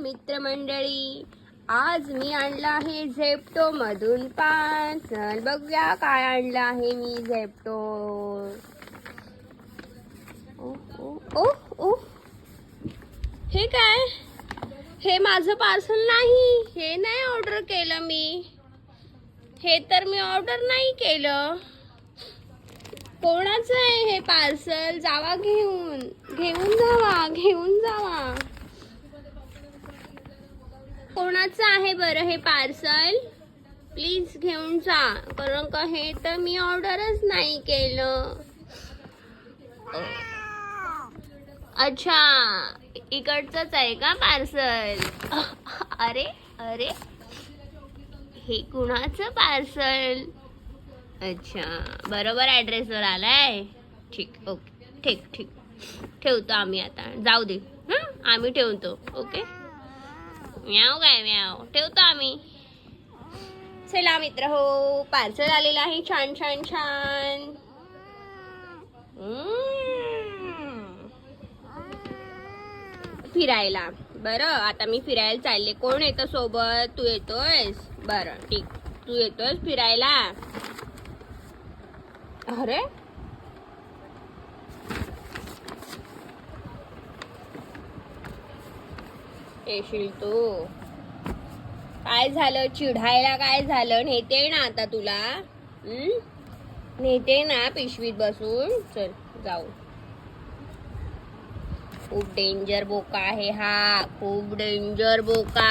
मित्रमंडळी, आज मी आणला आहे झेप्टो मधून पार्सल. बघूया काय आणलं आहे मी झेप्टो. ओ ओ ओ ओ, हे काय? हे माझं पार्सल नाही. हे नाही ऑर्डर केलं मी. हे तर मी ऑर्डर नाही केलं. कोणाचं आहे हे पार्सल? जावा घेऊन घेऊन जावा. कोणाचं आहे बरं हे पार्सल? प्लीज घेऊन जा, कारण का हे तर मी ऑर्डरच नाही केलं. अच्छा, इकडचंच आहे का पार्सल? अरे अरे, हे कुणाचं पार्सल? अच्छा, बरोबर ॲड्रेसवर आलाय. ठीक, ओके, ठीक ठीक. ठेवतो आम्ही आता. जाऊ दे, आम्ही ठेवतो. ओके, म्याव काय म्याव, ठेवतो आम्ही. चला मित्र हो, पार्सल आलेलं आहे. छान छान छान. फिरायला. बरं, आता मी फिरायला चालले. कोण येतं सोबत? तू येतोयस? बरं ठीक, तू येतोयस फिरायला. अरे, येशील तू. काय झालं? चिढायला काय झालं? नेते ना आता तुला. नेते ना पिशवीत बसून. चल जाऊ. खूप डेंजर बोका आहे हा, खूप डेंजर बोका.